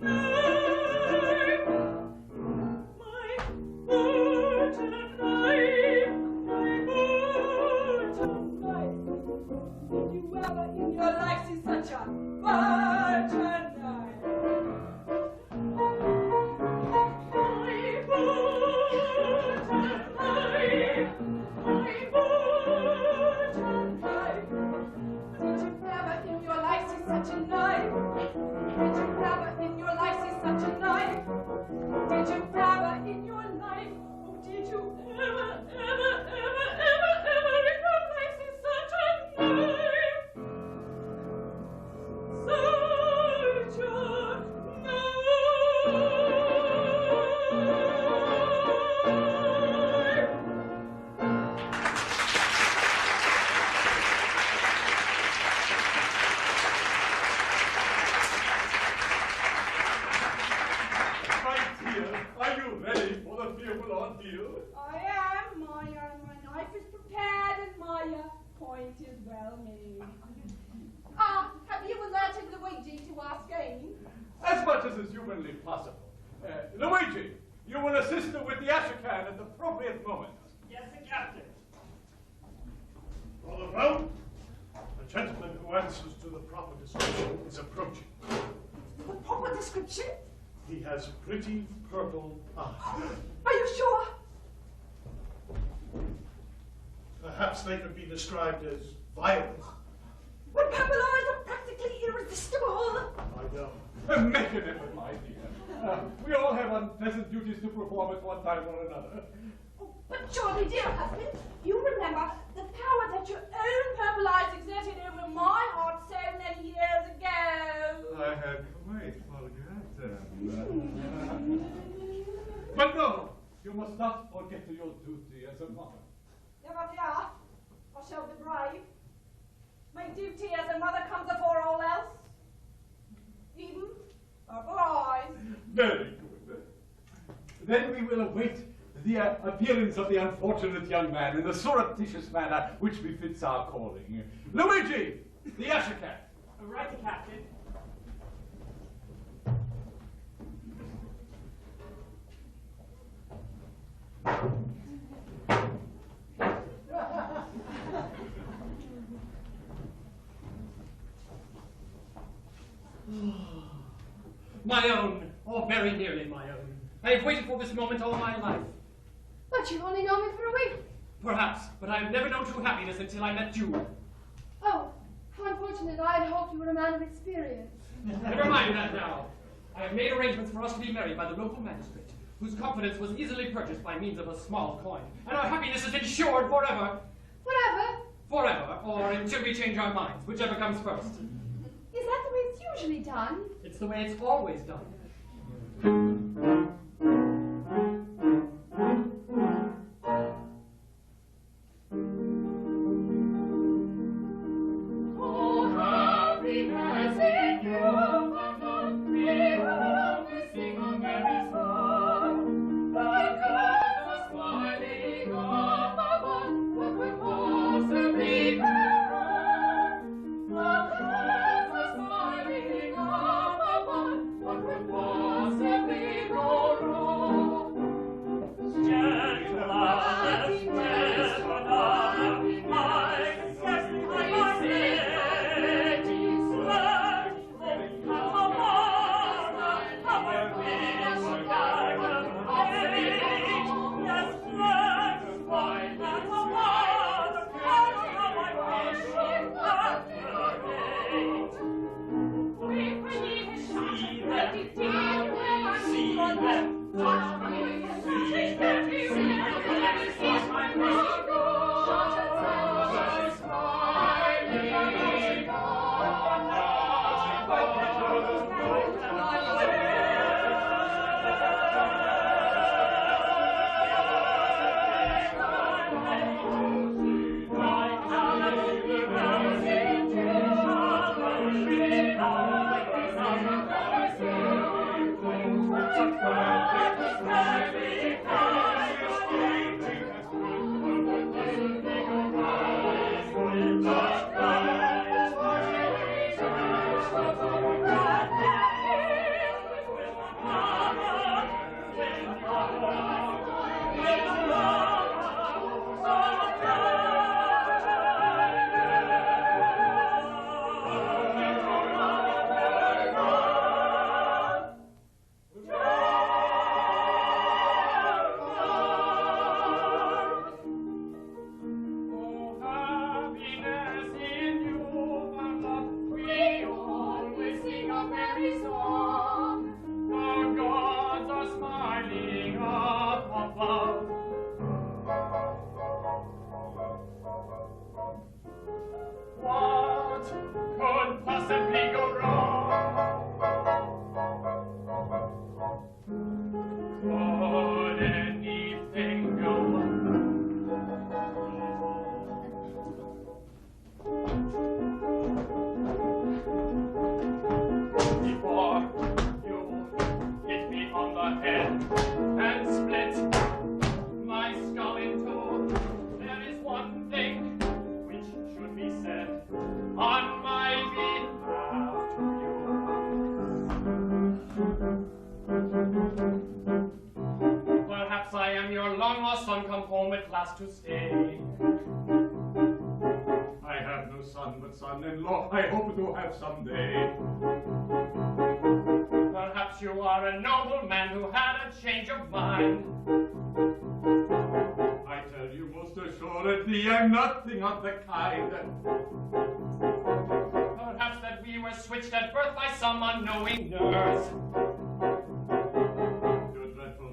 knife. My butcher knife, my butcher knife. Did you ever in your life see such a butcher knife? My butcher knife, my butcher knife. Did you ever in your life see such a knife? Did you ever in your life see such a knife? Did you ever in your life? Oh, did you ever in your life see such a knife? Such a My dear, are you ready for the fearful ordeal? I am, Maya. My knife is prepared and Maya point is well made. Have you alerted Luigi to our scheme? As much as is humanly possible. Luigi, you will assist her with the asher can at the appropriate moment. Yes, sir, Captain. All around, the gentleman who answers to the proper description is approaching. The proper description? He has pretty purple eyes. Are you sure? Perhaps they could be described as violet. When purple eyes are practically irresistible. I know. Make an effort, my dear. We all have unpleasant duties to perform at one time or another. Oh, but surely, dear husband, you remember the power that your own purple eyes exerted over my heart so many years ago. I had quite forgotten. But no, you must not forget your duty as a mother. Never fear, I shall be brave. My duty as a mother comes before all else. Even purple eyes. Very good. Then we will await the appearance of the unfortunate young man in the surreptitious manner which befits our calling. Luigi, the asher cat. Right, Captain. My own, or very nearly my own. I have waited for this moment all my life. But you've only known me for a week. Perhaps, but I have never known true happiness until I met you. Oh, how unfortunate. I had hoped you were a man of experience. Never mind that now. I have made arrangements for us to be married by the local magistrate, whose confidence was easily purchased by means of a small coin. And our happiness is insured forever. Forever? Forever, or until we change our minds, whichever comes first. Is that the way it's usually done? It's the way it's always done. Oh, happiness in you, Mama, we will sing a merry song. Like the smiling of a one, what could possibly go wrong? Like the smiling of a one, what could possibly go wrong? Gentle happiness, To stay. I have no son but son-in-law I hope to have someday. Perhaps you are a nobleman who had a change of mind. I tell you most assuredly I'm nothing of the kind. Perhaps that we were switched at birth by some unknowing nurse.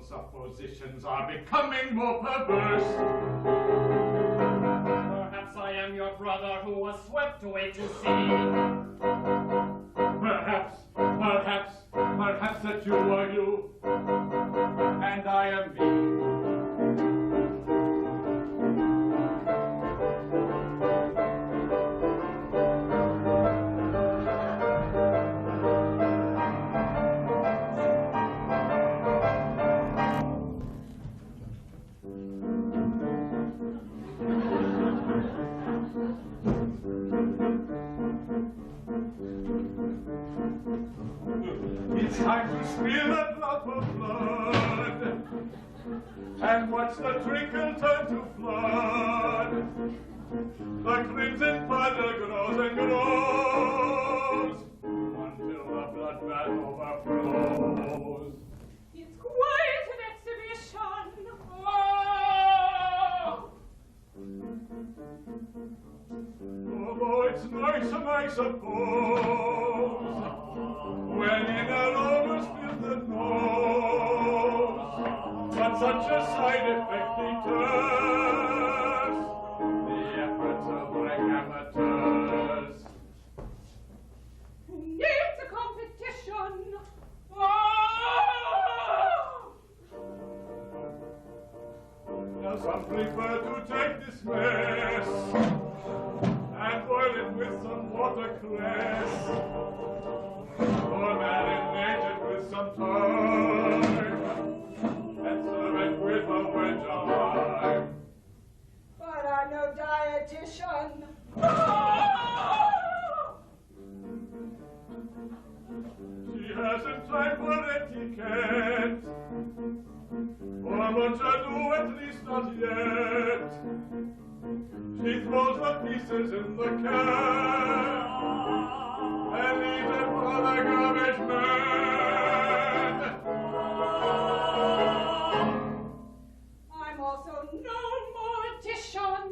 Suppositions are becoming more perverse. Perhaps I am your brother who was swept away to sea. Perhaps that you are you, and I am me. It's time to spill a drop of blood, and watch the trickle turn to flood. The crimson puddle grows and grows until the blood bath overflows. It's quite an exhibition. Although it's nice, I suppose, when in aromas fill the nose, but such a side effect deters the efforts of rank amateurs. Who needs a competition? Now some prefer to take this mess and boil it with some watercress, or marinate it with some thyme, and serve it with a wedge of lime. But I'm no dietitian. She hasn't time for etiquette, or much ado, at least not yet. She throws the pieces in the can and leaves it for the garbage man. I'm also no mortician.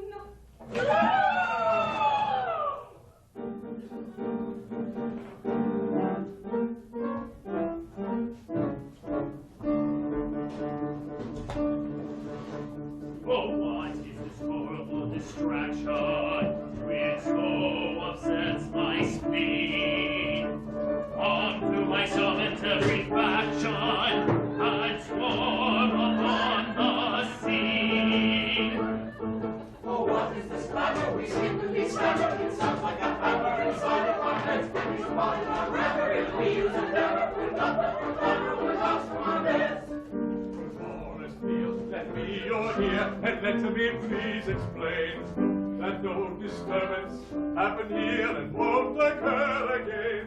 Oh, what is this horrible distraction which so upsets my spleen? Onto myself and every faction I'd swarm upon the scene. Oh, what is this clatter? We seem to be scattered. It sounds like a hammer inside of our heads. We spot our reverie. We use a hammer. We're not that we're clever. We're lost from our beds. Let me your ear, and let me please explain. that no disturbance happen here and won't occur again.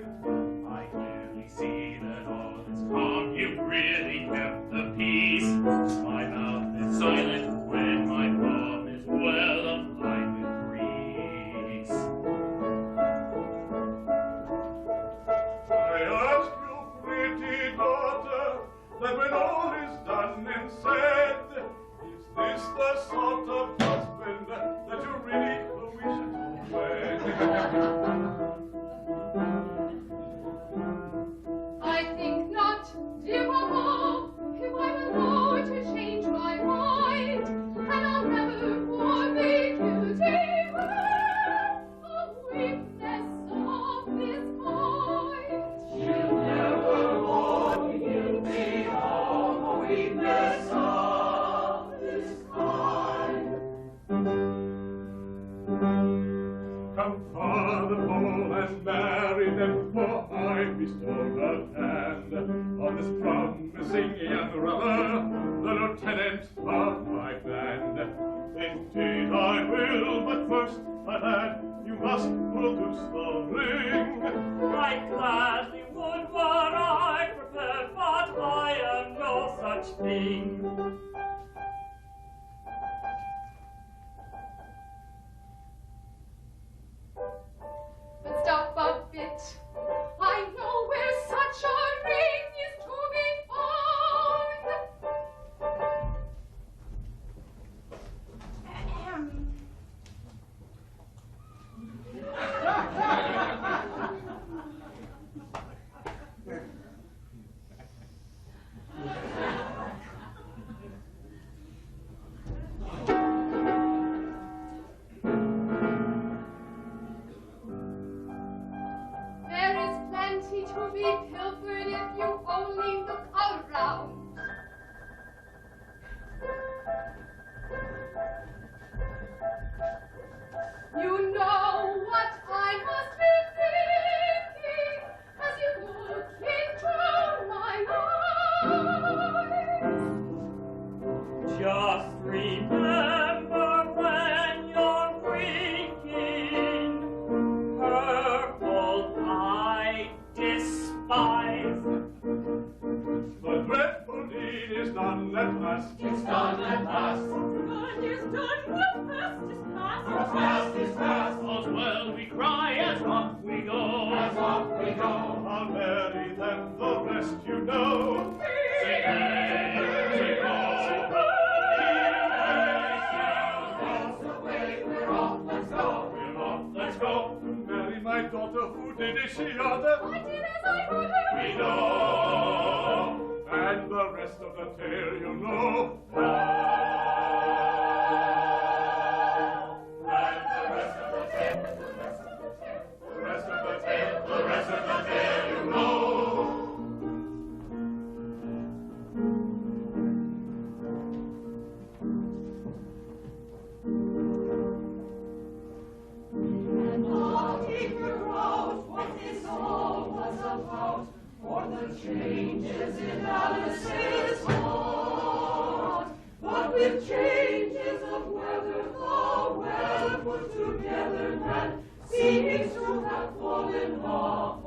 I clearly see that all is calm. You've really kept the peace. My mouth is silent when my palm is well applied with grease. I ask you, pretty daughter, that when all is done and said, is this the sort of husband that you really wish to wed? I think not, dear Papa. If I were going to change my mind, and I'll never for be guilty of weakness of this kind. You'll never more be guilty of a weakness of this kind. Come, Father Paul, and marry them, for I bestow her hand on this promising young brother, the lieutenant of my band. Indeed I will, but first, my lad, you must produce the ring. I gladly would were I prepared, but I am no such thing. But stop a bit. I know where such a ring is to be found. There is plenty to be pilfered if you only look around. You know what I must be thinking as you look into my eyes. Just remember when you're drinking, purple I despise. The dreadful deed is done at last. It's done at last. Good is done, what fast is past. The fast is past. All's well, we cry as off we go. As off we go. I'll marry them, the rest you know. Say hey, say ho. That's the way we're off. Let's go. We're off, let's go to marry my daughter. Who did is she other? I did as I heard her. We know, and the rest of the tale you know. And the rest of the tale, the rest of the tale, The rest of the tale, the rest of the tale you know. And I'll figure out what this all was about, for the changes in Alice's heart. But with changes of weather, the well put together, and seems to have fallen apart.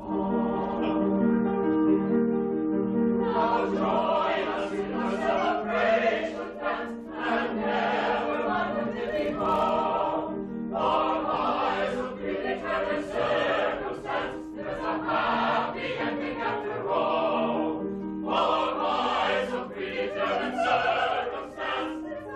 Now join us in our celebration dance, and never mind what they become. Our lives of predetermined circumstance, there's a happy ending after all. Our lives of predetermined circumstance, there's a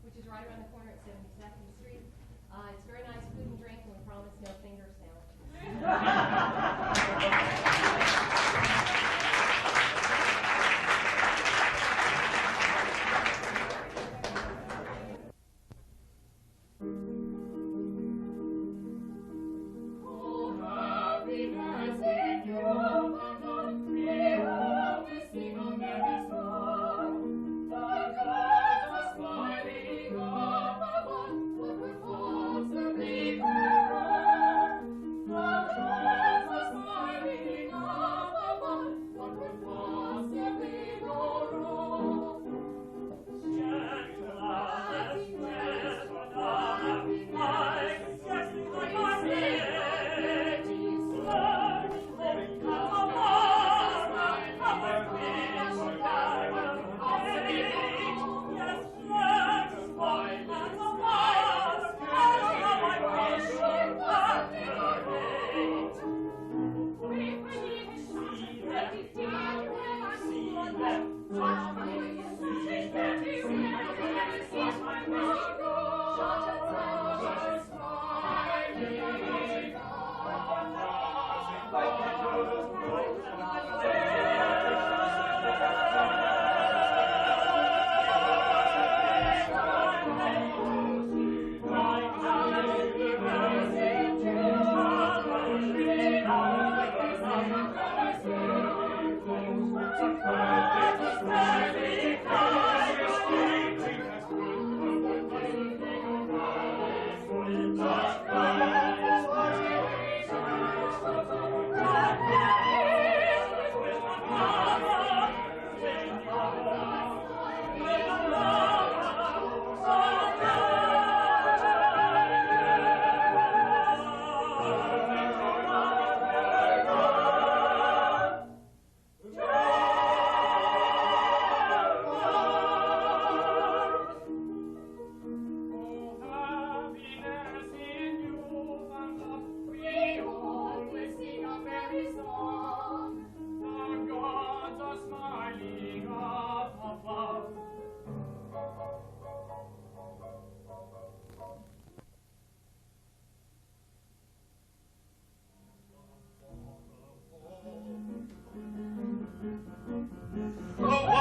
which is right around the corner at 72nd Street. It's very nice food and drink, and we promise no finger Oh,